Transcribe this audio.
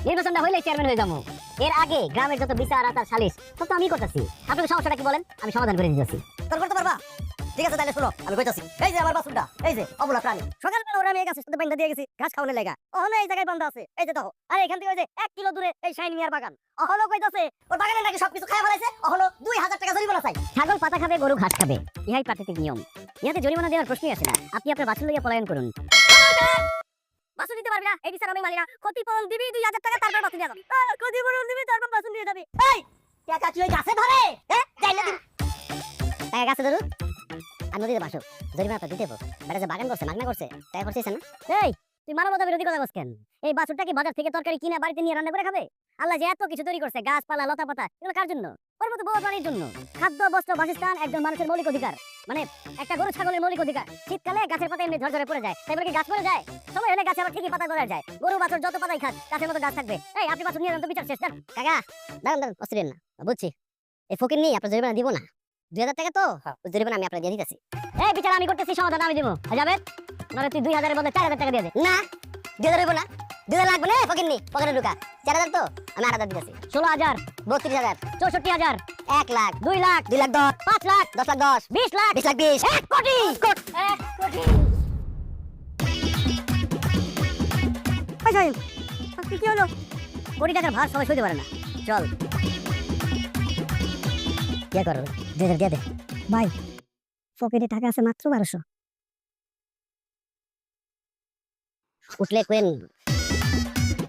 নির্বাচনটা হইলে চেয়ারম্যান হয়ে যাবো। এর আগে গ্রামের যত বিচার আচার সালিশ সব তো আমি করতেছি। আপনাদের সমস্যাটা কি বলেন, আমি সমাধান করে দিতেছি। তোর করতে পারবা? ঠিক আছে তাহলে শোনো, আমি কইতাছি। এই যে আমার বাছুরটা, এই যে অবলা প্রাণী, সকালবেলা ওরা আমি এই গাছের সাথে বাইন্ধা দিয়ে গেছি ঘাস খাওয়ানোর লাগা। ওহনো এই জায়গায় বান্ধা আছে, এই যে দেখো। আর এখান থেকে ওই যে 1 কিলো দূরে এই শাইন মিয়ার বাগান। ওহনো কইতাছে ওর বাগানে নাকি সবকিছু খায় ফেলাইছে। ওহনো 2000 টাকা জরিমানা চাই। ছাগল পাতা খাবে, গরু ঘাস খাবে, ইহাই প্রাকৃতিক নিয়ম। ইহাতে জরিমানা দেওয়ার প্রশ্নই আসে না। আপনি আপনার বাছুর লইয়া পলায়ন করুন। বাছুর দিতে পারবি না, এই বিচার আমি মানি না। ক্ষতিপূরণ দিবি 2000 টাকা, তারপর বাছুর নিয়ে যাবি। ক্ষতিপূরণ দিবি, তারপর বাছুর নিয়ে যাবি। এই টাকা তুই ওই গাছে ধরে, হ্যাঁ চাইলে দিন টাকা গাছে ধরুন আর নদীতে বাসো, জরিমানা তো দিতে হবে। বেটা যে বাগান করছে, মাগনা করছে, টাকা করছিস না? এই তুই মানবতা বিরোধী কথা বলছ কেন? এই বাছুরটা কি বাজার থেকে তরকারি কিনে বাড়িতে নিয়ে রান্না করে খাবে? আল্লাহ যে এত কিছু তৈরি করছে, গাছপালা লতা পাতা, এগুলো কার জন্য? ওর মতো বড় প্রাণীর জন্য। খাদ্য, বস্ত্র, বাসস্থান একজন মানুষের মৌলিক অধিকার। মানে একটা গরু ছাগলের মৌলিক অধিকার। শীতকালে গাছের পাতা এমনি ঝরঝরে পড়ে যায়, তাই বলে কি গাছ পড়ে যায়? সময় হলে গাছে আবার ঠিকই পাতা গজায় যায়। গরু বাছুর যত পাতাই খাক, গাছের মতো গাছ থাকবে। এই আপনি বাছুর নিয়ে যান তো, বিচার শেষ। যান কাকা, দাঁড়ান অস্থির না, বুঝছি। এই ফকির নিয়ে আপনার জরিমানা দিব না। 2000 টাকা তো জরিমানা আমি আপনার দিয়ে দিতেছি। এই বিচার আমি করতেছি, সমাধান আমি দিব। যাবে নরে তুই 2000 এর বদলে 4000 টাকা দিয়ে দে। না 2000 হইব না, 2000 লাগবে না। ফকির নি পকেটে ঢুকা 4000 তো আমি 8000 দিতেছি। 16000, 32000, 64000, 1 লাখ, 2 লাখ, 2 লাখ 10, 5 লাখ, 10 লাখ 10, 20 লাখ, 20 লাখ 20, 1 কোটি। 1 কোটি। আজকে কি হলো? কোটি টাকার ভার সবাই সইতে পারে না। চল কি করো? 2000 দিয়ে দে। ভাই, পকেটে টাকা আছে মাত্র 1200। উঠলে কোয়েন